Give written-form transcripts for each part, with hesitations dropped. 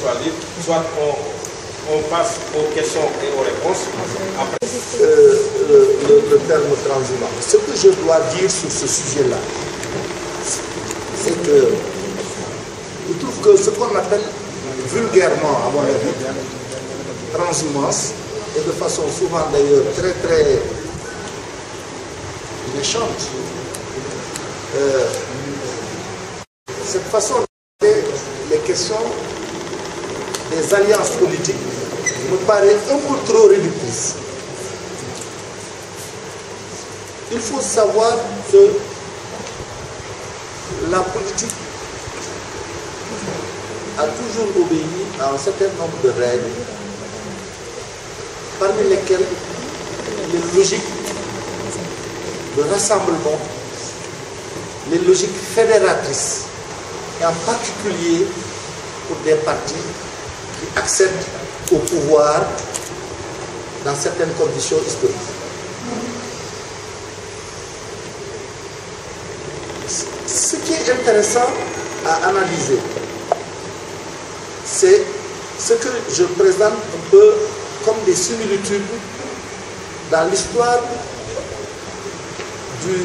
soit libre, soit on passe aux questions et aux réponses. Après. Le terme transhumant. Ce que je dois dire sur ce sujet-là, c'est que je trouve que ce qu'on appelle vulgairement, à mon avis, transhumance, et de façon souvent d'ailleurs très très méchante, cette façon de les questions des alliances politiques me paraît un peu trop réductrice. Il faut savoir que la politique a toujours obéi à un certain nombre de règles, parmi lesquelles les logiques de rassemblement, les logiques fédératrices, et en particulier pour des partis qui accèdent au pouvoir dans certaines conditions historiques. Ce qui est intéressant à analyser, c'est ce que je présente un peu comme des similitudes dans l'histoire du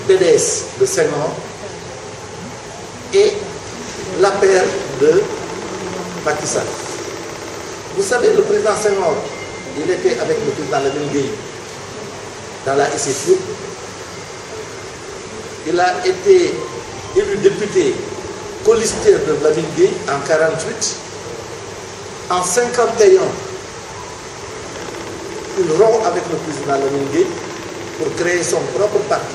PDS de Senghor et l'APR de Macky Sall. Vous savez, le président Senghor, il était avec le président Lamine Gueye dans la SFIO. Il a été élu député colistière de Lamine Gueye en 1948. En 1951, il rompt avec le président Lamine Gueye pour créer son propre parti.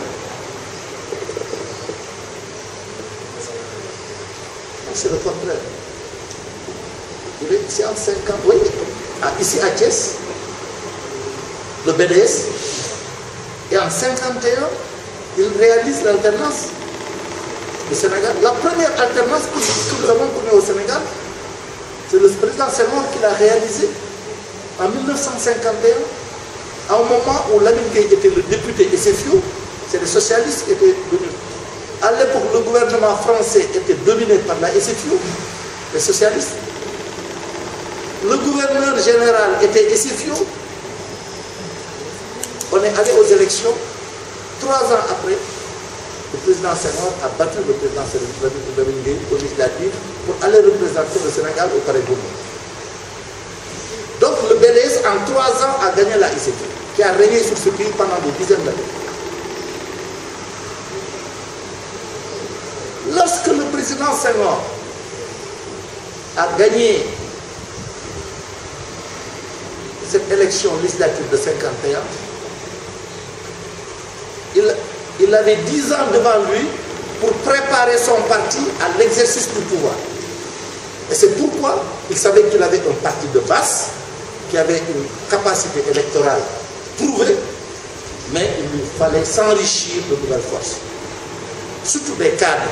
C'est le contraire. Il est ici en 50, oui, ici à Thiès, le BDS, et en 1951, il réalise l'alternance au Sénégal. La première alternance que nous avons connue au Sénégal, c'est le président Senghor qui l'a réalisée en 1951, à un moment où Lamine Gueye était le député SFIO, c'est les socialistes qui étaient venus. À l'époque, le gouvernement français était dominé par la SFIO, les socialistes. Le gouverneur général était SFIO. On est allé aux élections. 3 ans après, le président Senghor a battu le président Lamine Gueye aux législatives pour aller représenter le Sénégal au Palais Bourbon. Donc le BDS en 3 ans a gagné la SFIO, qui a régné sur ce pays pendant des dizaines d'années. Lorsque le président Senghor a gagné cette élection législative de 1951, il avait 10 ans devant lui pour préparer son parti à l'exercice du pouvoir. Et c'est pourquoi il savait qu'il avait un parti de base, qui avait une capacité électorale prouvée, mais il lui fallait s'enrichir de nouvelles forces, surtout des cadres.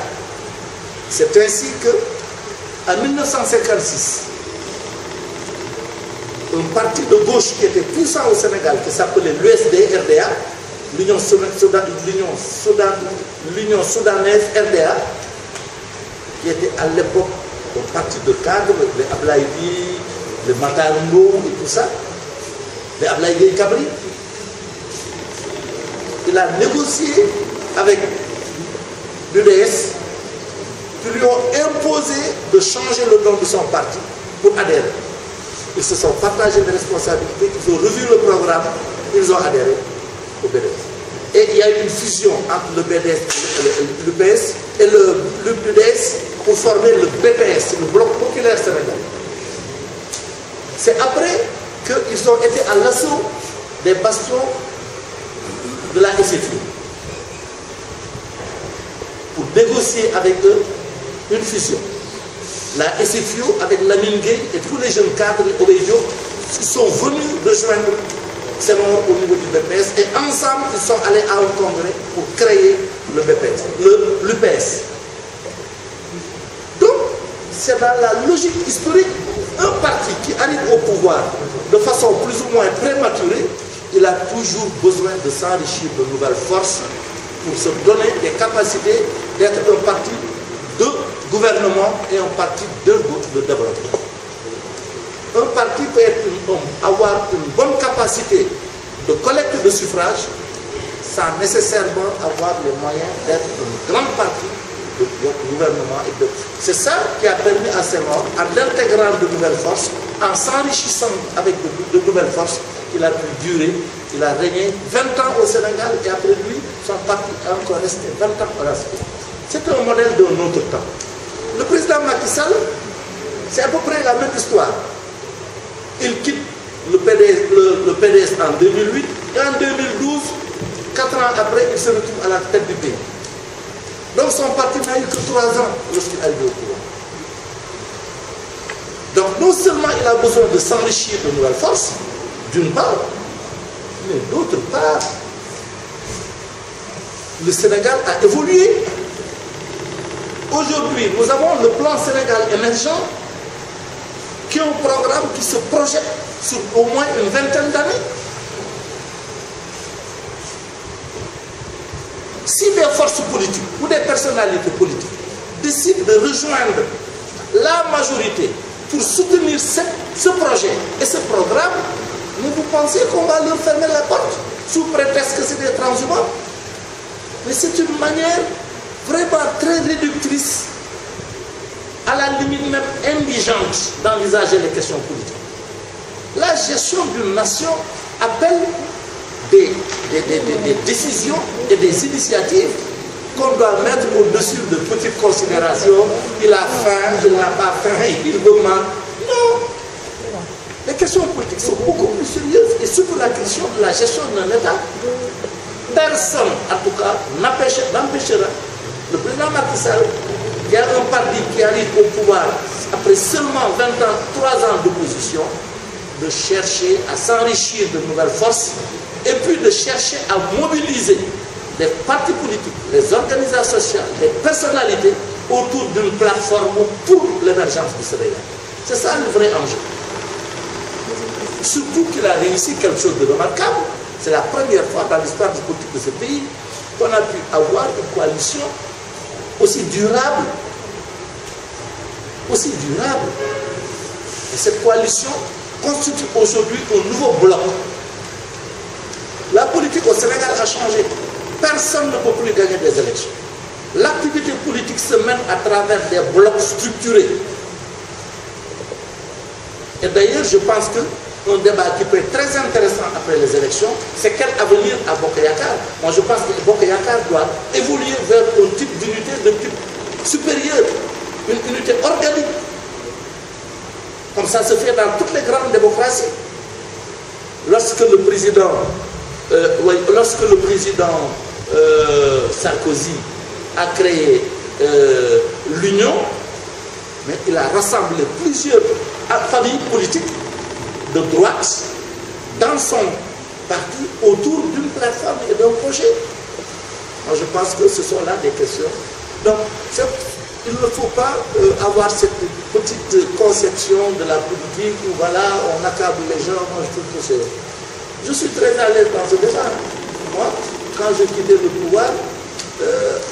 C'est ainsi qu'en 1956, un parti de gauche qui était puissant au Sénégal, qui s'appelait l'USD-RDA, l'Union soudanaise RDA, qui était à l'époque un parti de cadres, les Ablaïdi, les Matarumbo et tout ça, les Ablaïdi Kabri. Il a négocié avec l'UDS, qui lui ont imposé de changer le nom de son parti pour adhérer. Ils se sont partagés les responsabilités, ils ont revu le programme, ils ont adhéré au BDS. Et il y a eu une fusion entre le BDS, l'UPS et l'UPDS pour former le BPS, le Bloc Populaire Sénégalais. C'est après qu'ils ont été à l'assaut des bastions de la SFI pour négocier avec eux une fusion. La SFIO avec Lamine Gueye et tous les jeunes cadres obédiaux sont venus rejoindre Senghor au niveau du BPS et ensemble ils sont allés à un congrès pour créer le BPS, l'UPS. Donc c'est dans la logique historique, un parti qui arrive au pouvoir de façon plus ou moins prématurée, il a toujours besoin de s'enrichir de nouvelles forces pour se donner des capacités d'être un parti de gouvernement et un parti de développement. Un parti peut avoir une bonne capacité de collecte de suffrages sans nécessairement avoir les moyens d'être une grande partie de gouvernement. C'est ça qui a permis à Senghor, en intégrant de nouvelles forces, en s'enrichissant avec de nouvelles forces, qu'il a pu durer. Il a régné 20 ans au Sénégal et après lui, son parti a encore resté 20 ans au Sénégal. C'est un modèle de notre temps. Le président Macky Sall, c'est à peu près la même histoire. Il quitte le PDS en 2008 et en 2012, 4 ans après, il se retrouve à la tête du pays. Donc son parti n'a eu que 3 ans lorsqu'il est arrivé au pouvoir. Donc non seulement il a besoin de s'enrichir de nouvelles forces, d'une part, mais d'autre part, le Sénégal a évolué. Aujourd'hui, nous avons le plan Sénégal émergent, qui est un programme qui se projette sur au moins une vingtaine d'années. Si des forces politiques ou des personnalités politiques décident de rejoindre la majorité pour soutenir ce projet et ce programme, mais vous pensez qu'on va leur fermer la porte sous prétexte que c'est des transhumants? Mais c'est une manière vraiment très réductrice, à la limite même indigente d'envisager les questions politiques. La gestion d'une nation appelle des décisions et des initiatives qu'on doit mettre au-dessus de petites considérations. Il a faim, il n'a pas faim, il veut mal. Non. Les questions politiques sont beaucoup plus sérieuses et surtout la question de la gestion d'un État. Personne, en tout cas, n'empêchera le président Macky Sall, qui a un parti qui arrive au pouvoir après seulement 20 ans, 3 ans d'opposition, de chercher à s'enrichir de nouvelles forces et puis de chercher à mobiliser les partis politiques, les organisations sociales, les personnalités autour d'une plateforme pour l'émergence du Sénégal. C'est ça le vrai enjeu. Surtout qu'il a réussi quelque chose de remarquable. C'est la première fois dans l'histoire du politique de ce pays qu'on a pu avoir une coalition aussi durable. Aussi durable. Et cette coalition constitue aujourd'hui un nouveau bloc. La politique au Sénégal a changé. Personne ne peut plus gagner des élections. L'activité politique se mène à travers des blocs structurés. Et d'ailleurs, je pense qu'un débat qui peut être très intéressant après les élections, c'est quel avenir a Bokk Yakaar. Moi, je pense que Bokk Yakaar doit évoluer vers un type d'unité de type supérieur, une unité organique. Comme ça se fait dans toutes les grandes démocraties. Lorsque le président Sarkozy a créé l'Union, mais il a rassemblé plusieurs familles politiques de droite dans son parti autour d'une plateforme et d'un projet. Moi, je pense que ce sont là des questions. Donc, il ne faut pas avoir cette petite conception de la politique où voilà, on accable les gens. Moi, je trouve que c'est... Je suis très à l'aise dans ce débat. Moi, quand j'ai quitté le pouvoir,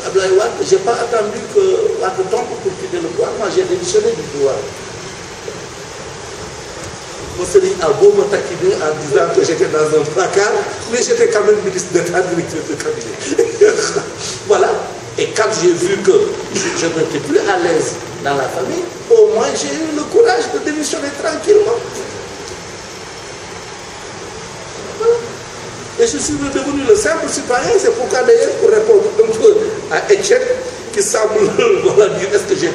Abdoulaye Wade, je n'ai pas attendu que Wade tombe pour quitter le pouvoir. Moi, j'ai démissionné du pouvoir. Mosseri a beau me taquiner en disant que j'étais dans un placard, mais j'étais quand même ministre d'État, directeur de cabinet. Voilà. Et quand j'ai vu que je n'étais plus à l'aise dans la famille, au moins j'ai eu le courage de démissionner tranquillement. Voilà. Et je suis devenu le simple citoyen, c'est pourquoi d'ailleurs, pour répondre un peu à Etienne, qui semble voilà, dire est-ce que je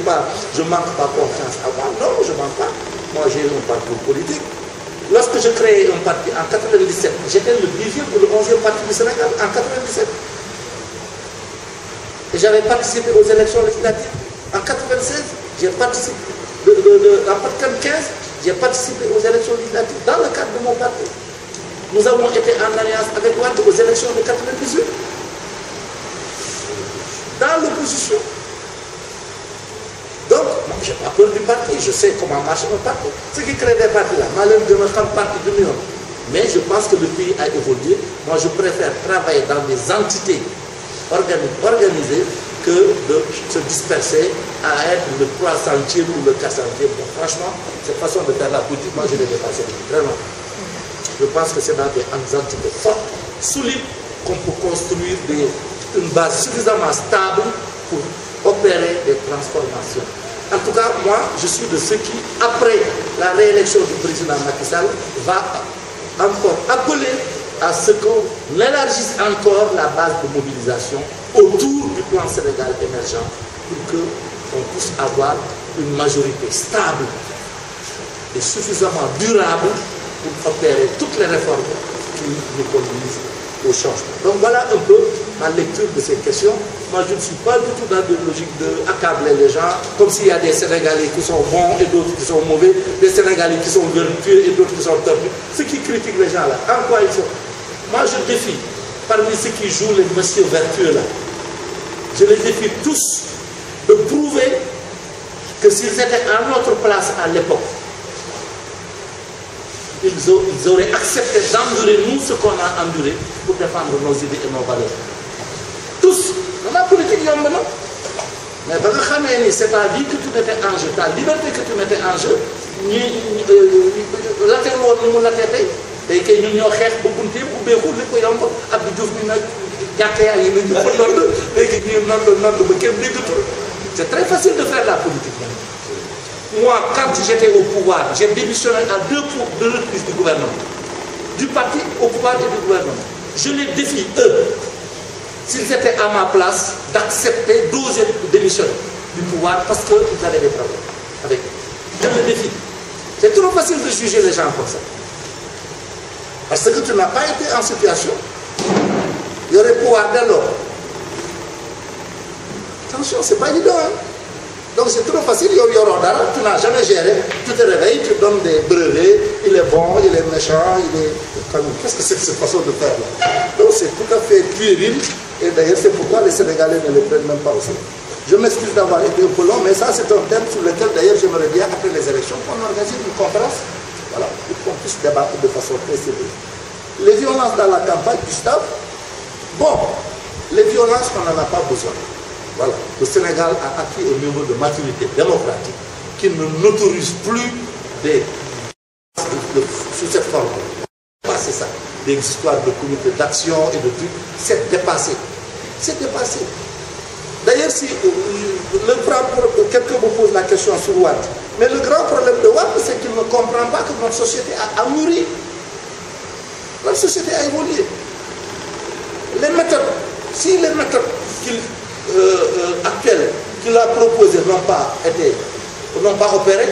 ne manque pas confiance à moi? Non, je ne manque pas. Moi j'ai eu un parcours politique. Lorsque je créais un parti en 1997, j'étais le 10e ou le 11e parti du Sénégal en 1997. Et j'avais participé aux élections législatives. En 1996, j'ai participé. En 1995, j'ai participé aux élections législatives dans le cadre de mon parti. Nous avons été en alliance avec Wade aux élections de 1998. Dans l'opposition. Donc, je n'ai pas peur du parti, je sais comment marche un parti. Ce qui crée des partis là, malheureusement, comme parti de l'Union. Mais je pense que le pays a évolué. Moi, je préfère travailler dans des entités organisées que de se disperser à être le 300e ou le 400e. Donc franchement, cette façon de faire la politique, moi je l'ai dépassé vraiment. Je pense que c'est dans des entités fortes, solides, qu'on peut construire une base suffisamment stable pour opérer des transformations. En tout cas, moi, je suis de ceux qui, après la réélection du président Macky Sall, va encore appeler à ce qu'on élargisse encore la base de mobilisation autour du plan Sénégal émergent pour qu'on puisse avoir une majorité stable et suffisamment durable pour opérer toutes les réformes qui nous conduisent au changement. Donc voilà un peu ma lecture de ces questions. Moi, je ne suis pas du tout dans une logique d'accabler les gens, comme s'il y a des Sénégalais qui sont bons et d'autres qui sont mauvais, des Sénégalais qui sont vertueux et d'autres qui sont torpilles. Ceux qui critiquent les gens là, en quoi ils sont? Moi, je défie, parmi ceux qui jouent les messieurs vertueux là, je les défie tous de prouver que s'ils étaient à notre place à l'époque, ils auraient accepté d'endurer nous ce qu'on a enduré pour défendre nos idées et nos valeurs. Tous. Dans la politique, il y a maintenant. Mais c'est ta vie que tu mettais en jeu, ta liberté que tu mettais en jeu, la terre nous l'a tête. Et que nous avons fait beaucoup de temps, nous avons fait beaucoup de temps, c'est très facile de faire la politique. Moi, quand j'étais au pouvoir, j'ai démissionné à deux reprises du gouvernement. Du parti au pouvoir et du gouvernement. Je les défie, eux, s'ils étaient à ma place, d'accepter d'oser démissionner du pouvoir parce qu'ils avaient des problèmes avec eux. Je les défie. C'est trop facile de juger les gens comme ça. Parce que tu n'as pas été en situation. Il y aurait pouvoir dès lors. Attention, c'est pas évident. Hein? Donc c'est trop facile, tu n'as jamais géré, tu te réveilles, tu donnes des brevets, il est bon, il est méchant, il est... Qu'est-ce que c'est que cette façon de faire là? Donc c'est tout à fait puéril, et d'ailleurs c'est pourquoi les Sénégalais ne les prennent même pas au sérieux. Je m'excuse d'avoir été un peu long, mais ça c'est un thème sur lequel d'ailleurs j'aimerais bien, après les élections, qu'on organise une conférence, voilà, pour qu'on puisse débattre de façon très sérieuse. Les violences dans la campagne, Gustave, bon, les violences, on n'en a pas besoin. Voilà. Le Sénégal a acquis un niveau de maturité démocratique qui ne n'autorise plus sous cette forme. C'est ça. Des histoires de comités d'action et de trucs. C'est dépassé. C'est dépassé. D'ailleurs, si quelqu'un me pose la question sur Wade, mais le grand problème de Wade, c'est qu'il ne comprend pas que notre société a mûri. Notre société a évolué. Les méthodes, si les méthodes actuelles qu'il a proposées n'ont pas opéré,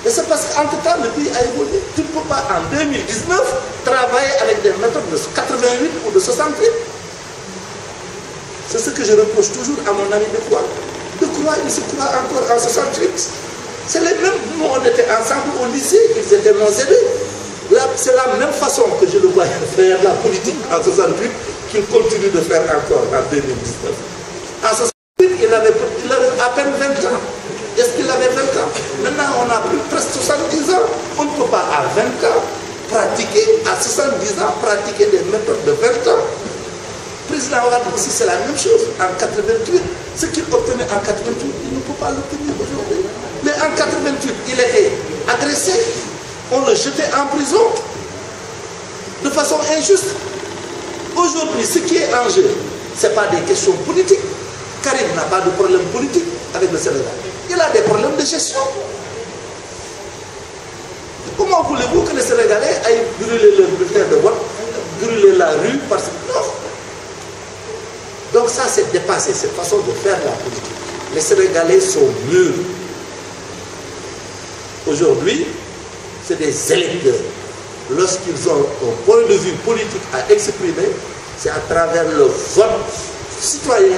mais c'est parce qu'entre-temps, le pays a évolué. Tu ne peux pas, en 2019, travailler avec des méthodes de 88 ou de 68. C'est ce que je reproche toujours à mon ami de Croix. De Croix, il se croit encore en 68. C'est les mêmes, nous on était ensemble au lycée, ils étaient nos aînés. C'est la même façon que je le vois faire la politique en 68 qu'il continue de faire encore en 2019. En 68, il avait à peine 20 ans. Est-ce qu'il avait 20 ans? Maintenant, on a plus presque 70 ans. On ne peut pas à 20 ans pratiquer, à 70 ans, pratiquer des méthodes de 20 ans. Le président Ouattara aussi, c'est la même chose. En 88, ce qu'il obtenait en 88, il ne peut pas l'obtenir aujourd'hui. Mais en 88, il était agressé. On le jetait en prison de façon injuste. Aujourd'hui, ce qui est en jeu, ce n'est pas des questions politiques. Karim n'a pas de problème politique avec le Sénégal. Il a des problèmes de gestion. Comment voulez-vous que les Sénégalais aillent brûler leur bulletin de vote, brûler la rue parce que non. Donc ça, c'est dépassé, cette façon de faire la politique. Les Sénégalais sont mûrs. Aujourd'hui, c'est des électeurs. Lorsqu'ils ont un point de vue politique à exprimer, c'est à travers le vote citoyen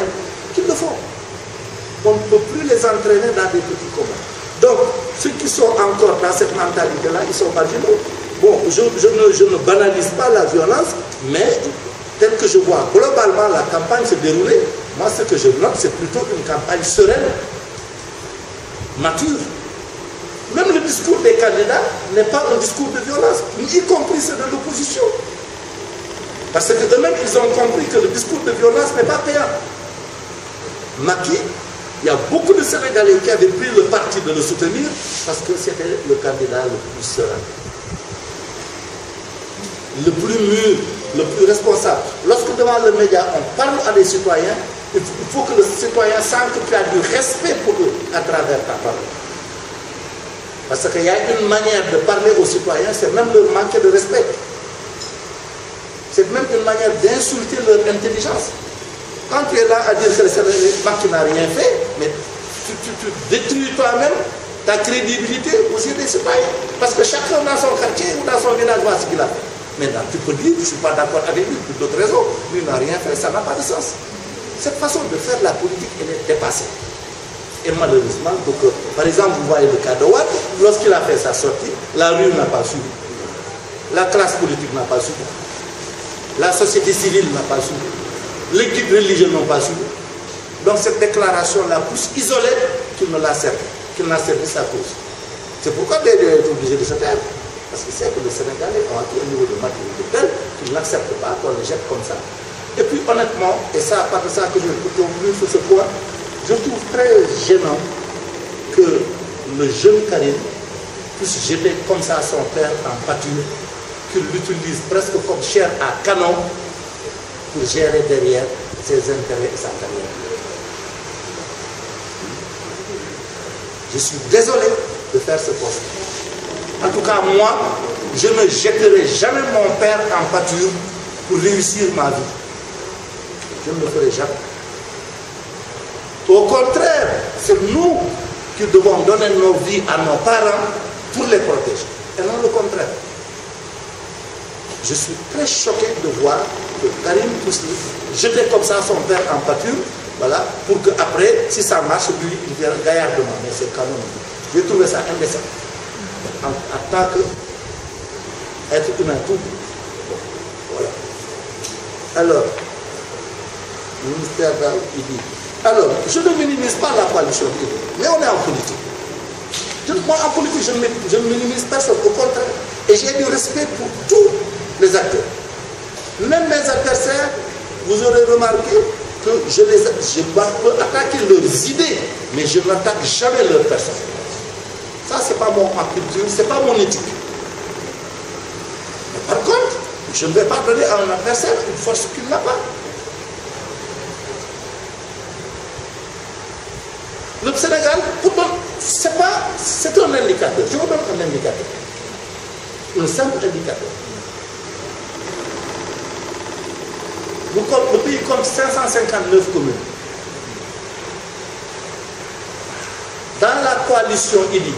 qu'ils le font. On ne peut plus les entraîner dans des petits combats. Donc, ceux qui sont encore dans cette mentalité-là, ils sont marginaux. Bon, je ne banalise pas la violence, mais tel que je vois globalement la campagne se dérouler, moi ce que je note, c'est plutôt une campagne sereine, mature. Même le discours des candidats n'est pas un discours de violence, y compris ceux de l'opposition. Parce que eux-mêmes, ils ont compris que le discours de violence n'est pas payant. Macky, il y a beaucoup de Sénégalais qui avaient pris le parti de le soutenir parce que c'était le candidat le plus serein, le plus mûr, le plus responsable. Lorsque devant le média, on parle à des citoyens, il faut que le citoyen sente que tu as du respect pour eux à travers ta parole. Parce qu'il y a une manière de parler aux citoyens, c'est même leur manquer de respect. C'est même une manière d'insulter leur intelligence. Quand tu es là à dire que le Sénégal, tu n'as rien fait, mais tu détruis toi-même ta crédibilité aux yeux des citoyens. Parce que chacun dans son quartier ou dans son village voit ce qu'il a fait. Maintenant, tu peux dire, je ne suis pas d'accord avec lui pour d'autres raisons. Lui n'a rien fait, ça n'a pas de sens. Cette façon de faire la politique, elle est dépassée. Et malheureusement, donc, par exemple, vous voyez le cas de Wade, lorsqu'il a fait sa sortie, la rue n'a pas suivi. La classe politique n'a pas suivi. La société civile n'a pas suivi. Les guides religieux n'ont pas suivi. Donc cette déclaration la plus isolée qu'il ne l'a servi, qu'il n'a servi sa cause. C'est pourquoi il est obligé de se taire. Parce qu'il sait que les Sénégalais ont acquis un niveau de maturité tel qu'ils n'acceptent pas qu'on les jette comme ça. Et puis honnêtement, et c'est à part de ça que je vais conclure sur ce point, je trouve très gênant que le jeune Karim puisse jeter comme ça son père en pâture, qu'il l'utilise presque comme chair à canon pour gérer derrière ses intérêts et sa carrière. Je suis désolé de faire ce poste. En tout cas, moi, je ne jetterai jamais mon père en pâture pour réussir ma vie. Je ne le ferai jamais. Au contraire, c'est nous qui devons donner nos vies à nos parents pour les protéger. Et non le contraire. Je suis très choqué de voir que Karim puisse jeter comme ça son père en pâture, voilà, pour qu'après, si ça marche, lui, il vient gaillardement. Mais c'est quand même... J'ai trouvé ça indécent. En tant qu'être humain tout. Voilà. Alors, le ministère il dit... Alors, je ne minimise pas la coalition, mais on est en politique. Moi, en politique, je ne minimise personne, au contraire. Et j'ai du respect pour tous les acteurs. Même mes adversaires, vous aurez remarqué que je peux attaquer leurs idées, mais je n'attaque jamais leur personne. Ça, ce n'est pas ma culture, ce n'est pas mon éthique. Mais par contre, je ne vais pas donner à un adversaire une force qu'il n'a pas. Le Sénégal, c'est un indicateur. Je vous donne un indicateur. Un simple indicateur. Le pays compte 559 communes. Dans la coalition IDI,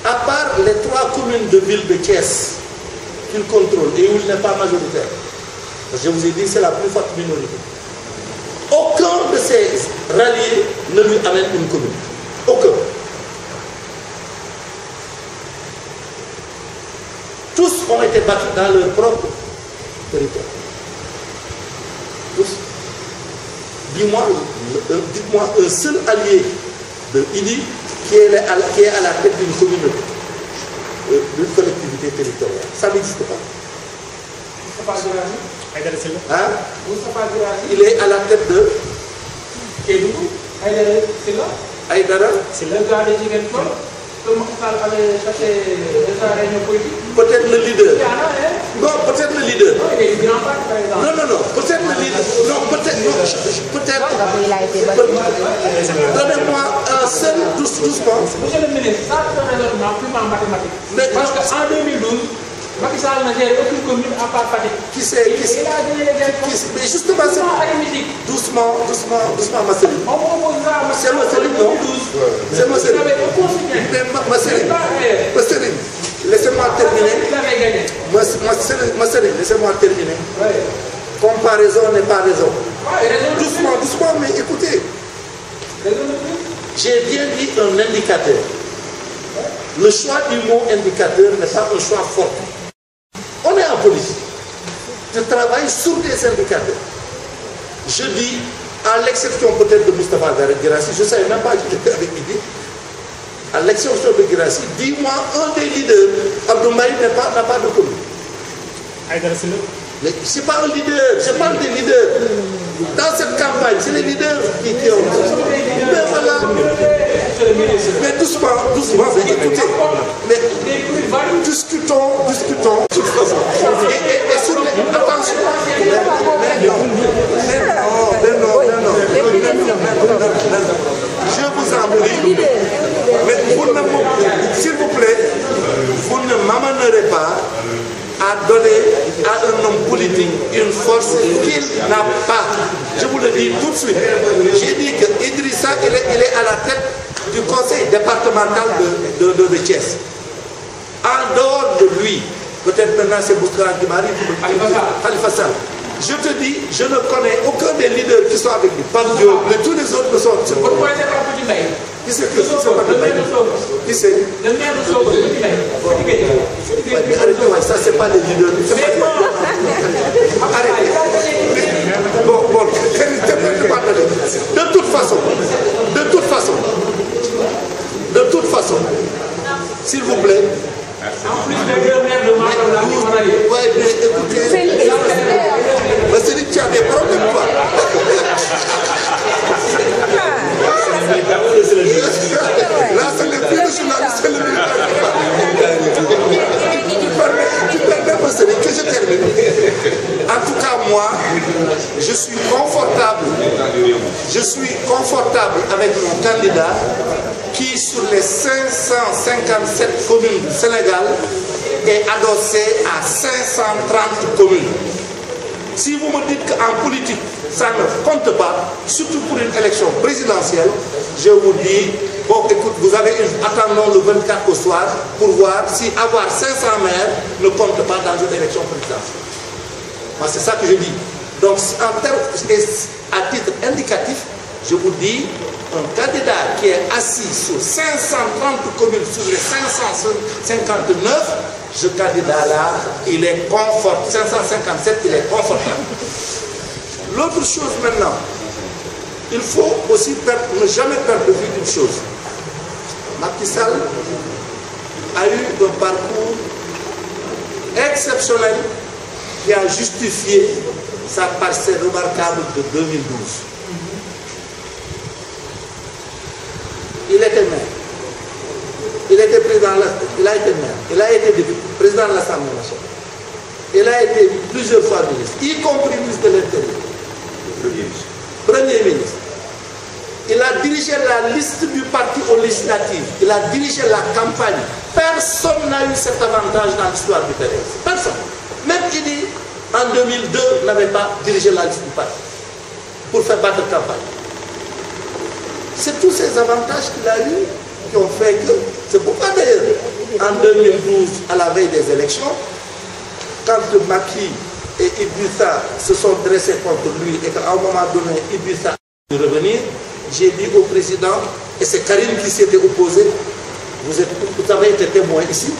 à part les 3 communes de ville de Thiès qu'il contrôle et où il n'est pas majoritaire, parce que je vous ai dit que c'est la plus forte minorité, aucun de ces ralliés ne lui amène une commune. Aucun. Tous ont été battus dans leur propre territoire. Tous. Dites-moi un seul allié de IDI qui est à la tête d'une communauté, d'une collectivité territoriale. Ça n'existe pas. Hein? Il est à la tête de Kédougou. Aïdara. C'est le gars de Ziguinchor. Peut-être le leader. Non, peut-être le leader. Non, peut-être le leader. Non, peut-être. Donnez-moi un seul, doucement. Monsieur le ministre, ça c'est un raisonnement purement mathématique. Parce qu'en 2012, Macky Sall n'a géré aucune commune à part Fatick. Qui c'est? Mais justement, doucement, ma chérie. C'est ma chérie, non? C'est ma chérie. Mais ma chérie, laissez-moi terminer. Ma chérie, laissez-moi terminer. Comparaison n'est pas raison. Doucement, mais écoutez. J'ai bien dit un indicateur. Le choix du mot indicateur n'est pas un choix fort. On est en politique. Je travaille sur des indicateurs. Je dis, à l'exception peut-être de Moustapha Guirassy, je ne savais même pas qu'il était avec Idi. À l'exception de Guirassy, dis-moi un des leaders. Abdoulaye n'a pas de commune. Mais ce n'est pas un leader, je parle des leaders. Dans cette campagne, c'est les leaders qui ont... Mais voilà. Mais doucement, mais écoutez. Mais discutons. De toute façon. Et sur les... Attention. Non. Je vous en prie. Mais vous ne, s'il vous plaît, vous ne m'amènerez pas à donner à un homme politique une force qu'il n'a pas. Je vous le dis tout de suite. J'ai dit que Idrissa, il est à la tête du conseil départemental de Thiès. En dehors de lui, peut-être maintenant c'est Boutran qui m'arrive, Khalifa Sall. Je te dis, je ne connais aucun des leaders qui sont avec lui. Pas Dieu, mais tous les autres ne sont pas. Qui c'est que c'est pas de Mbaye? Qui c'est? Le maire de Sogo, arrêtez, ça c'est pas les leaders. Arrêtez. Bon, de toute façon, s'il vous plaît. En plus de le maire de Matam, ouais, mais écoutez, c'est tu as des problèmes, quoi. Là, c'est le plus de journaliste, c'est le militaire. Tu permets, que je termine. En tout cas, moi, je suis confortable avec mon candidat qui, sur les 557 communes du Sénégal, est adossé à 530 communes. Si vous me dites qu'en politique, ça ne compte pas, surtout pour une élection présidentielle, je vous dis, bon, écoute, attendons le 24 au soir pour voir si avoir 500 maires ne compte pas dans une élection présidentielle. Moi, c'est ça que je dis. Donc, en termes, à titre indicatif, je vous dis, un candidat qui est assis sur 530 communes sur les 559, ce candidat-là, il est confortable. 557, il est confortable. L'autre chose maintenant, il faut aussi ne jamais perdre de vue une chose. Macky Sall a eu un parcours exceptionnel qui a justifié sa parcelle remarquable de 2012. Il était maire. Il était président, il a été maire. Il a été député, président de l'Assemblée nationale. Il a été plusieurs fois ministre, y compris ministre de l'Intérieur. Premier ministre. Il a dirigé la liste du parti aux législatives. Il a dirigé la campagne. Personne n'a eu cet avantage dans l'histoire du PDS. Personne. Même Idi, en 2002, n'avait pas dirigé la liste du parti pour faire battre campagne. C'est tous ces avantages qu'il a eu qui ont fait que, c'est pourquoi d'ailleurs, en 2012, à la veille des élections, quand Macky et Idrissa se sont dressés contre lui et qu'à un moment donné, Idrissa a dû revenir, j'ai dit au président, et c'est Karim qui s'était opposé, vous avez été témoin ici,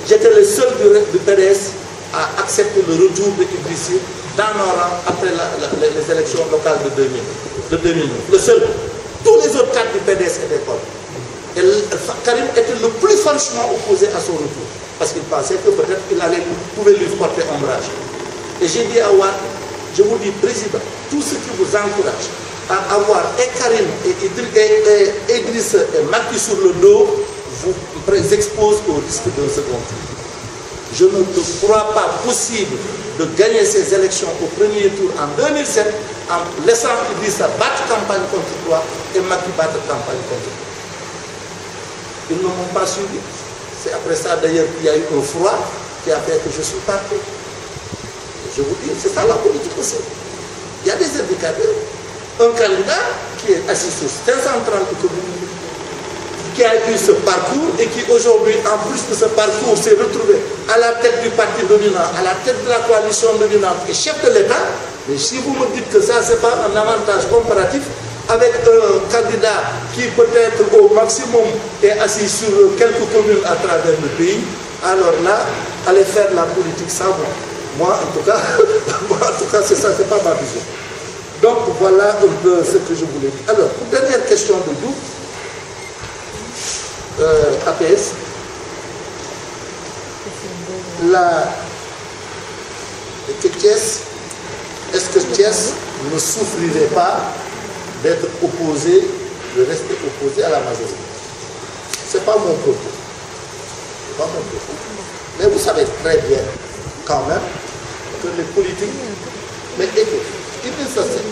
j'étais le seul du PDS à accepter le retour de Idrissa dans nos rangs après les élections locales de 2009. Le seul. Tous les autres cadres du PDS étaient contre. Et Karim était le plus franchement opposé à son retour. Parce qu'il pensait que peut-être il pouvait lui porter ombrage. Et j'ai dit à Ouad, je vous dis, président, tout ce qui vous encourage à avoir et Karim et Idrissa et Macky sur le dos vous expose au risque d'un second tour. Je ne te crois pas possible de gagner ces élections au premier tour en 2007 en laissant Idrissa battre campagne contre toi et Macky battre campagne contre toi. Ils ne m'ont pas suivi. C'est après ça d'ailleurs qu'il y a eu un froid qui a fait que je suis parti. Je vous dis, c'est ça la politique aussi. Il y a des indicateurs. Un candidat qui est assis sur 530 communes, qui a eu ce parcours et qui aujourd'hui, en plus de ce parcours, s'est retrouvé à la tête du parti dominant, à la tête de la coalition dominante et chef de l'État. Mais si vous me dites que ça, ce n'est pas un avantage comparatif avec un candidat qui peut-être au maximum est assis sur quelques communes à travers le pays, alors là, allez faire la politique sans moi. Moi, en tout cas, c'est ça, c'est pas ma vision. Donc, voilà un peu ce que je voulais dire. Alors, dernière question de doute. APS. Est-ce que Thiès ne souffrirait pas d'être opposé, de rester opposé à la majorité. Ce n'est pas mon propos. C'est pas mon propos. Mais vous savez très bien, quand même, que les politiques... Mais écoute, Idrissa Seck,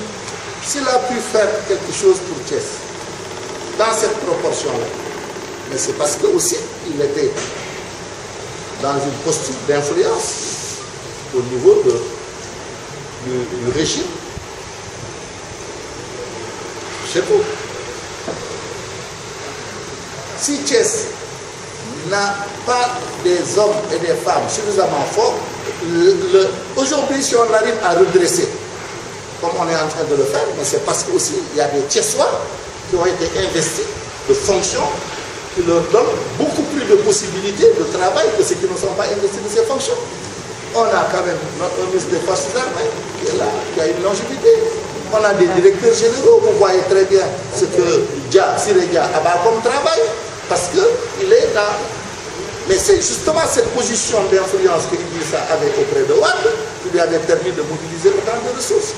s'il a pu faire quelque chose pour Thiès, dans cette proportion-là, mais c'est parce que aussi il était dans une posture d'influence au niveau du régime. C'est tout. Si Thiès n'a pas des hommes et des femmes suffisamment forts, aujourd'hui, si on arrive à redresser, comme on est en train de le faire, mais c'est parce qu'aussi il y a des Thiessois qui ont été investis de fonctions qui leur donnent beaucoup plus de possibilités de travail que ceux qui ne sont pas investis de ces fonctions. On a quand même notre ministre des Forces armées qui est là, qui a une longévité. On a des directeurs généraux, vous voyez très bien ce que Siré Dia a comme travail, parce qu'il est dans... Mais c'est justement cette position d'influence que Idrissa avait auprès de Wade qui lui avait permis de mobiliser autant de ressources.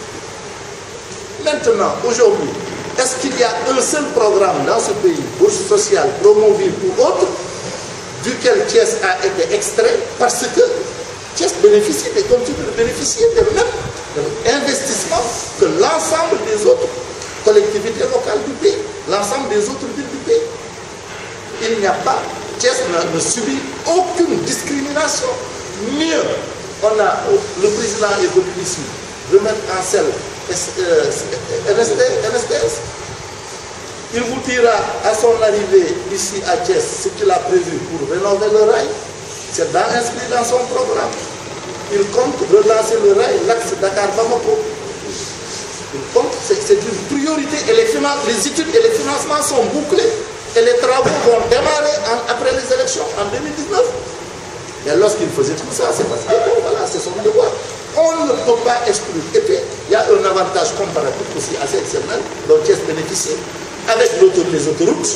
Maintenant, aujourd'hui, est-ce qu'il y a un seul programme dans ce pays, bourse sociale, Promoville ou autre, duquel Thiès a été extrait parce que Thiès bénéficie et continue de bénéficier des mêmes investissements que l'ensemble des autres collectivités locales du pays, l'ensemble des autres villes du pays. Il n'y a pas, Thiès ne subit aucune discrimination. Mieux, on a, le président est venu ici remettre en selle NSDS. Il vous dira à son arrivée ici à Thiès ce qu'il a prévu pour rénover le rail. C'est inscrit dans son programme. Il compte relancer le rail, l'axe Dakar-Bamako. Il compte, c'est une priorité. Et les études et les financements sont bouclés. Et les travaux vont démarrer après les élections en 2019. Mais lorsqu'il faisait tout ça, c'est parce que bon, voilà, c'est son devoir. On ne peut pas exclure. Et puis, il y a un avantage comparatif aussi assez exceptionnel dont Thiès bénéficie. Avec les autoroutes,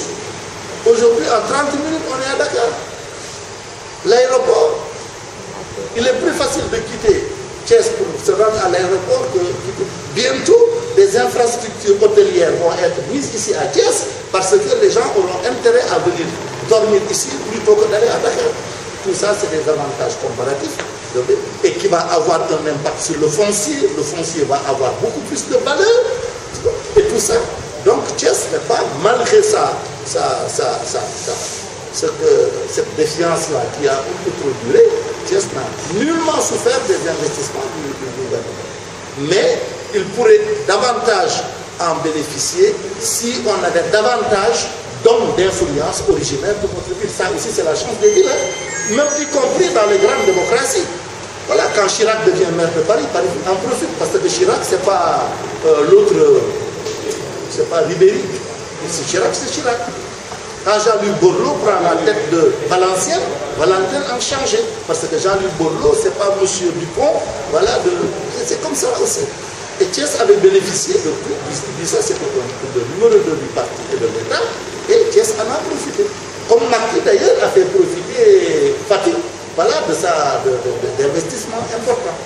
aujourd'hui, en 30 minutes, on est à Dakar. L'aéroport, il est plus facile de quitter Thiès pour se rendre à l'aéroport que bientôt, des infrastructures hôtelières vont être mises ici à Thiès parce que les gens auront intérêt à venir dormir ici plutôt que d'aller à Dakar. Tout ça, c'est des avantages comparatifs et qui va avoir un impact sur le foncier. Le foncier va avoir beaucoup plus de valeur et tout ça. Donc Thiès n'est pas, malgré cette défiance-là qui a un peu trop duré, Thiès n'a nullement souffert des investissements du gouvernement. Mais il pourrait davantage en bénéficier si on avait davantage d'hommes d'influence originaires de notre ville. Ça aussi, c'est la chance des villes, hein. Même y compris dans les grandes démocraties. Voilà, quand Chirac devient maire de Paris, Paris en profite, parce que Chirac, c'est pas l'autre, c'est pas Ribéry. C'est Chirac, c'est Chirac. Quand Jean-Luc Borloo prend la tête de Valenciennes, Valentin a changé. Parce que Jean-Luc Borloo, c'est pas M. Dupont, voilà, c'est comme ça aussi. Et Thiès avait bénéficié de tout. Ça, c'était le numéro 2 du parti et de l'État. Et Thiès en a profité. Comme Macky, d'ailleurs, a fait profiter Fatih, voilà, d'investissements importants.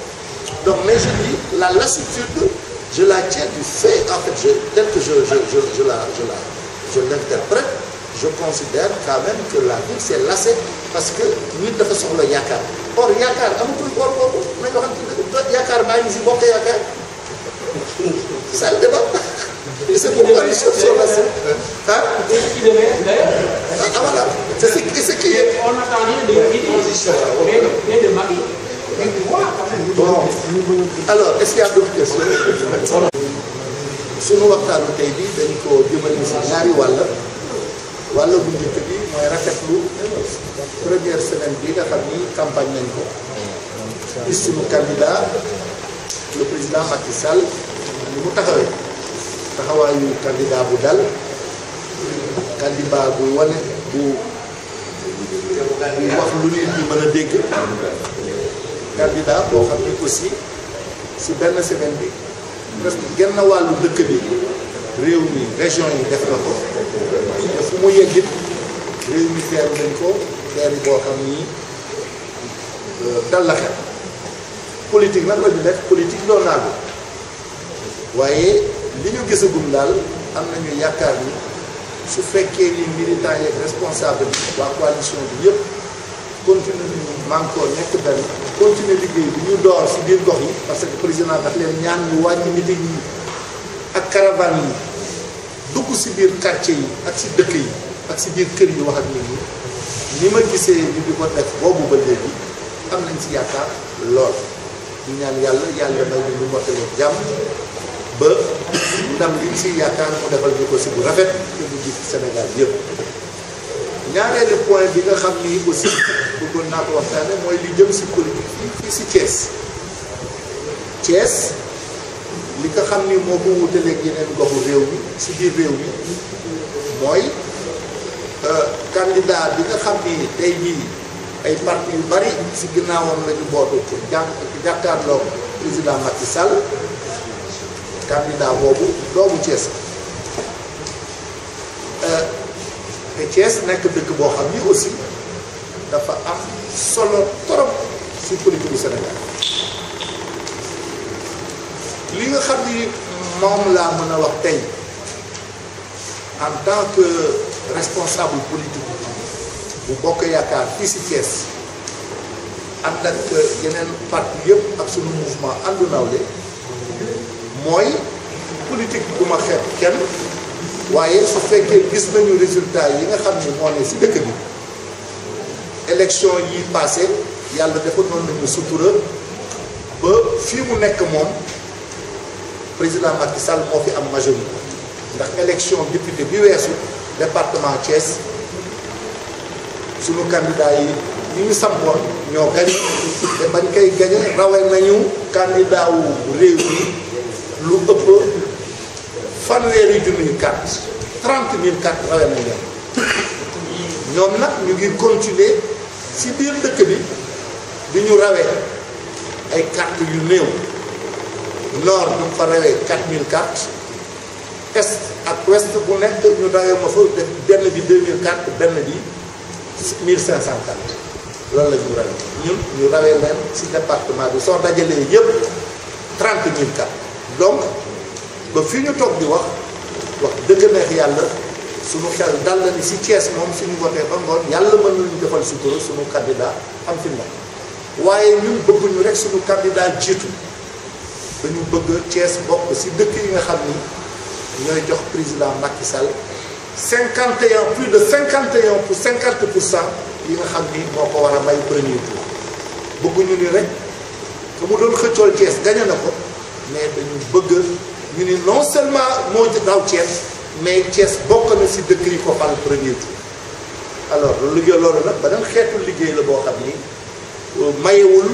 Donc, mais je dis, la lassitude, je la tiens du fait, en fait, tel que je l'interprète, je considère quand même que la ville s'est lassée parce que nous devons sur le Yakar. Or, Yakar, Yakar, c'est le débat. Et c'est pourquoi les choses sont lassées. Voilà. C'est ce qui est. On attend rien de transition. Mais de Macky. Bon. Alors, est-ce qu'il y a d'autres questions? Sunu waxtaanu tey bi dañ ko jëmale si ñaari wàll bu njëkk bi mooy rafetlu première semaine bi nga xam ni campagne nañ ko gis sunu candidat le président Macky Sall ni mu taxawaayu candidat bu dal candidat buy wane bu wax lu nit ñi mën a dégg candidat boo xam ni aussi si benn semaine bi presque genn wàllu dëkk bi réew mi région yi def na ko te fu mu yeggit réew mi feeru nañ ko feeri boo xam ni dal la xel politique nag la ñu def politique doon naa waaye li ñu gisagum daal am nañu yaakaar ni su fekkee ni militants yeeg responsable bi waa coalition bi yëpp continuer nañu manko nekk benn continuer liggéey bi ñu door si biir gox yi parce que président daf leen ñaan ñu wàññi meeting yi ak caravane yi dugg si biir quartier yi ak si dëkk yi ak si biir kër yi wax ak nit ñi ni ma gisee ñu di ko def boobu ba léegi am nañ si yaakaar lool ñu ñaan yàlla may ñu lu mottale jàmm ba ndam liñ si yaakaar mu defal ñu ko si bu rafet te mu gis Sénégal yëpp. ñaareelu point bi nga xam ni aussi bëggoon naa ko waxtaane mooy li jëm si politique fii si Thiès li nga xam ni moo ko wutaleeg yeneen goxu réew mi si biir réew mi mooy candidat bi nga xam ni tey jii ay parti yu bari si ginnaawam la ñu bootu pour jàkkaarloo président Macky Sall candidat boobu doomu Thiès te Thiès nekk dëkk boo xam ni aussi dafa am solo torop si politique du Sénégal li nga xam ni moom laa mën a wax tey en tant que responsable politique bu Bokk Yaakaar fii si Thiès ànd ak yeneen parti yëpp ak sunu mouvement Andu Nawlé mooy politique bu ma xeeb kenn waaye su fekkee gis nañu résultat yi nga xam ni moo ne si dëkk bi élection yi passé yàlla dafa noonu nañu sutura ba fii mu nekk moom président Macky Sall moo fi am majorité ndax élection député bi weesu département Thiès sunu candidat yi ñu sampoon ñoo gañe te bañ koy gañe rawee nañu candidat wu réew mi lu ëpp fanweeri junniy carte 30 000 cartes rawee nañ leen ñoom nag ñu ngi continuer si biir dëkk bi di ñu rawee ay cartes yu néew nord ñu fa rawee 4000 cartes est ak ouest bu nekk ñu rawee ma fa def benn bi 2000 cartes benn bi 1500 cartes loolu la ñu rawee ñun ñu rawee leen si département bi soo dajalee yëpp 30 000 cartes donc ba fii ñu toog di wax dëgg neex yàlla suñu xel dal na ni si Thiès moom suñu voté ba ngoon yàlla mën nañu defal sutura suñu candidat am fi ndax waaye ñun bëgguñu rek suñu candidat jiitu dañu bëgg Thiès bokk si dëkk yi nga xam ni ñooy jox président Macky Sall 51 plus de 51 pour 50% yi nga xam ni moo ko war a may premier tour bëgguñu ni rek que mu doon xëccool Thiès gañe na ko mais dañu bëgg ñu ni non seulement moo daw Thiès mais Thiès bokk na si dëkk yi ko fal premier tour alors liggéey loolu nag beneen xeetu liggéey la boo xam ni mayewul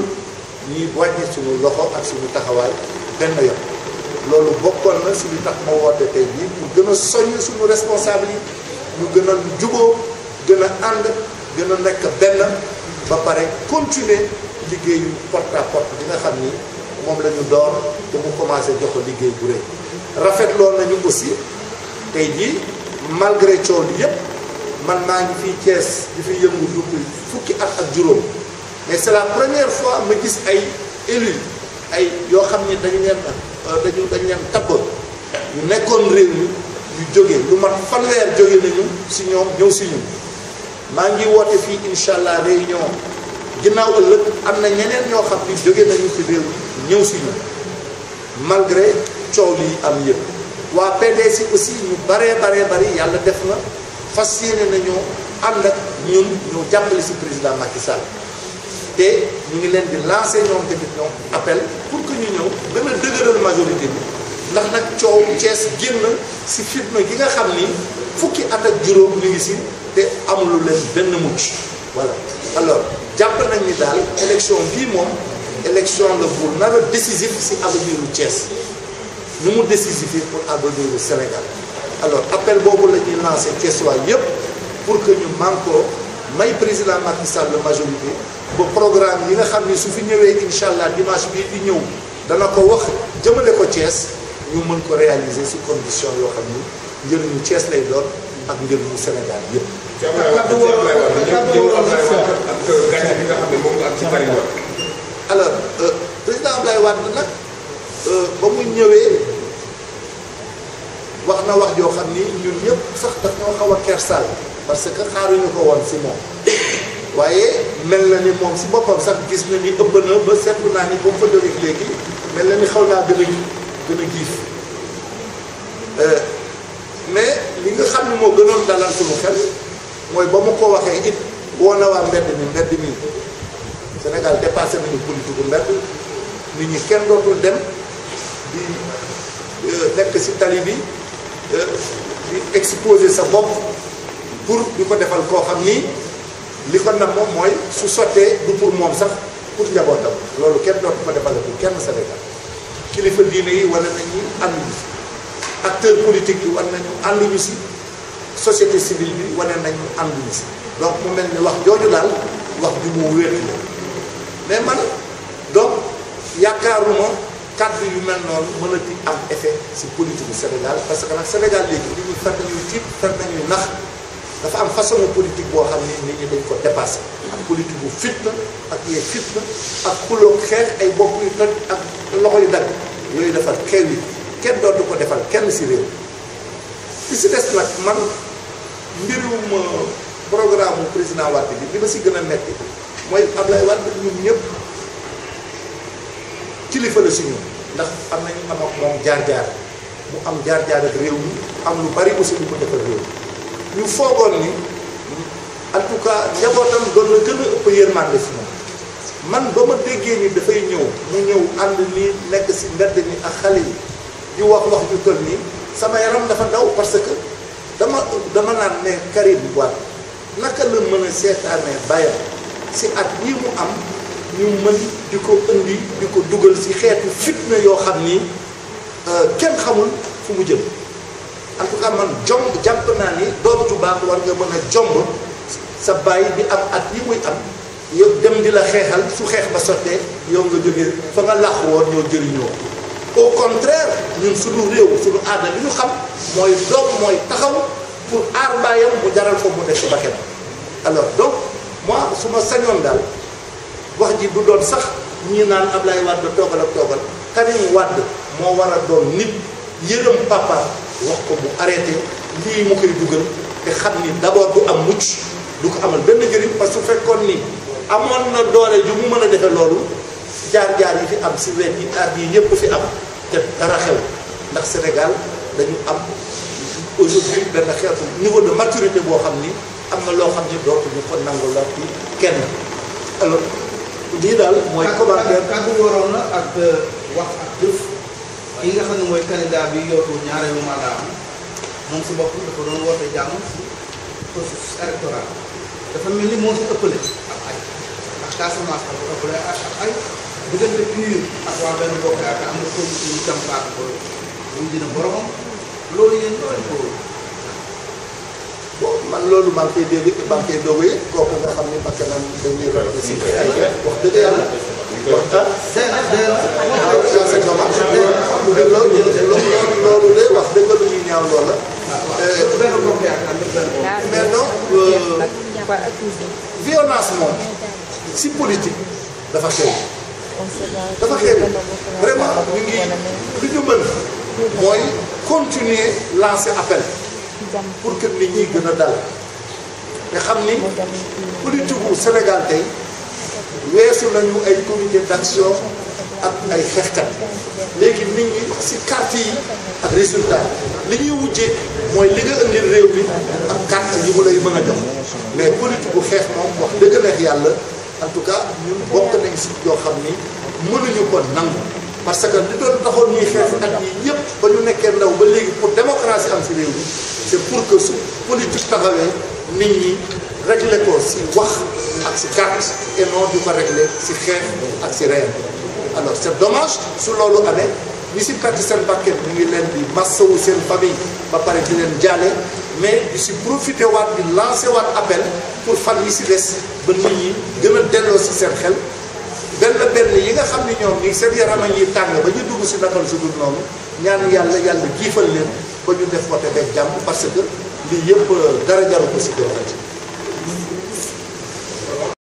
ñuy wàññi suñu loxo ak suñu taxawaay benn yoon loolu bokkoon na si li tax ma woote tey bii pour gën a soññ suñu responsable yi ñu gën a juboo gën a ànd gën a nekk benn ba pare continuer liggéeyu porte à porte bi nga xam ni moom la ñu door te mu commencé jox ko liggéey bu rëy rafetloo nañu aussi tey jii malgré coow li yëpp man maa ngi fii Thiès di fi yëngu depuis fukki at ak juróom mais c'est la première fois ma gis ay élus ay yoo xam ni dañu leen tabb ñu nekkoon réew mi ñu jóge lu mat fanweer jóge nañu si ñoom ñëw si ñun maa ngi woote fii incha allah réunion ginnaaw ëllëg am na ñeneen ñoo xam ni jóge nañu si réew mi ñëw si ñun malgré coow lii am yëpp waa PDS aussi ñu bari yàlla def na fas yéene nañoo ànd ak ñun ñu jàppale si président Macky Sall te ñu ngi leen di lancer ñoom tamit ñoom appel pour que ñu ñëw gën a dëgëral majorité bi ndax nag coow Thiès génn si fitna gi nga xam ni fukki at ak juróom ñu ngi si te amulu leen benn mucc voilà alors jàpp nañ ni daal élection bii moom élection la bu nar a décisif si avenir u Thiès nu mu décisif pour avenir u Sénégal alors appel boobu la ñuy lancé Thiessois yëpp pour que ñu manko may président Macky Sall la majorité ba programme yi nga xam ni su fi ñëwee incha allah dimanche bii di ñëw dana ko wax jëmale ko Thiès ñu mën ko réaliser si condition yoo xam ni njëriñu Thiès lay doon ak njëriñu Sénégal yëpp. alors président Abdoulaye Wade nag ba mu ñëwee na wax joo xam ni ñun ñëpp sax daf ñoo xaw a kersaal parce que xaaruñu ko woon si moom waaye mel na ni moom si boppam sax gis na ni ëpp na ba seetlu naa ni ba mu fa jógee léegi mel na ni xaw naa gën a giif mais li nga xam ne moo gënoon dalal suñu xel mooy ba mu ko waxee it woo na waa mbedd mi Sénégal dépassé nañu politique bu mbedd nit ñi kenn dootul dem di nekk si tali bi di exposer sa bopp pour di ko defal koo xam ni li ko nag moom mooy su sottee du pour moom sax pour njabootam loolu kenn dootu ko defal pour kenn Sénégal kilifa diine yi wane nañu ànduñu si acteur politique yi war nañu ànduñu si société civile bi wane nañu ànduñu si donc mu mel ni wax jooju daal wax bi mu wér la mais man donc yaakaaruma kàddu yu mel noonu mënati am effet si politique bu Sénégal parce que nag Sénégal léegi nit ñi fer nañuy tiit fer nañuy nax dafa am façon politique boo xam ni nit ñi dañ ko dépassé ak politique bu fitna ak yee fitna ak xuloo xeex ay bopp yu toj ak loxo yu dagg yooyu dafa xew yi kenn dootu ko defal kenn si réew li si des nag man mbirum programme président Wade bi li ma si gën a metti mooy Ablaye Wade ñun ñëpp kilifa la si ñun ndax am nañu am ak moom jaar-jaar mu am jaar-jaar ak réew mi am lu bari aussi lu ko defal réew ñu foogoon ni en tout cas njabootam doon na gën a ëpp yërmande si moom man ba ma déggee ni dafay ñëw mu ñëw ànd ni nekk si mbedd mi ak xale yi di wax ju toll nii sama yaram dafa daw parce que dama naan ne Karim Wade naka la mën a seetaanee bàyyam si at yi mu am ñu mën di ko indi di ko dugal si xeetu fitna yoo xam ni kenn xamul fu mu jëm en tout cas man jàpp naa ni doom ju baax war nga mën a jomb sa bàyyi di am at yi muy am yow dem di la xeexal su xeex ba sottee yow nga jógee fa nga làq woon ñoo jëriñoo au contraire ñun suñu réew suñu aada li ñu xam mooy doom mooy taxaw pour aar baayam mu jaral ko mu def si bakkan alors donc moi su ma sañoon daal wax ji du doon sax ñii naan Ablaye Wade toogal ak toogal Karim Wade moo war a doon nit yërëm papa wax ko mu arrêté lii mu koy dugal te xam ni d'abord du am mucc du ko amal benn njëriñ parce que su fekkoon ni amoon na doole ju mu mën a defee loolu jaar-jaar yi fi am si wet yi aar yi yëpp fi am te dara xew ndax Sénégal dañu am aujourd'hui benn xeetu niveau de maturité boo xam ni am na loo xam ni dootuñu ko nangu la ci kenn alors lii daal mooy commentaire kàddu waroon na ak wax ak jëf ki nga xam ne mooy candidat bi yootu ñaareelu mandat am moom si bopp dafa doon woote jàmm si processus électoral dafa mel ni moo si ëppale ak ay ndax Casamance dafa ëppale ak ay diggante PUR ak waa benn bokk yaakaar am na comité yu campagne ko bu dina boromam loolu yéen loolu ko bon man loolu maa ngi koy dégg maa ngi koy doog a kooku nga xam ne bakkanam dañuy rafetlu si ay wax dëgg yàlla. loolu de wax dëgg lu ñuy ñaaw loola. mais non violence moom si politique dafa xew. dafa xew vraiment ñu ngi li ñu mën mooy continuer lancer appel. pour que nit ñi gën a dal nga xam ni politique gu Sénégal tey weesu nañu ay comité d'action ak ay xeexkat léegi nit ñi si carte yi ak résultat li ñuy wujjee mooy li nga indil réew mi ak carte yi mu lay mën a jox mais politique gu xeex moom wax dëgg neex yàlla en tout cas ñun bokk nañ si yoo xam ni mënuñu ko nangu parce que li doon taxoon ñuy xeex at yi yëpp ba ñu nekkee ndaw ba léegi pour démocratie am si réew mi c'est pour que su politique taxawee nit ñi régler ko si wax ak si carte et non di ko régler si xeex ak si reen alors c'est dommage su loolu amee ñi si perte seen bakkan ñu ngi leen di massawu seen famille ba pare di leen jaale mais di si profité waat di lancé waat appel pour fan yi si des ba nit ñi gën a delloo si seen xel benn yi nga xam ni ñoom ñi seen yaram a ñuy tàng ba ñu dugg si nakal su dul noonu ñaan yàlla giifal leen ba ñu def wote beeg jàmm parce que lii yëpp dara jaru ko si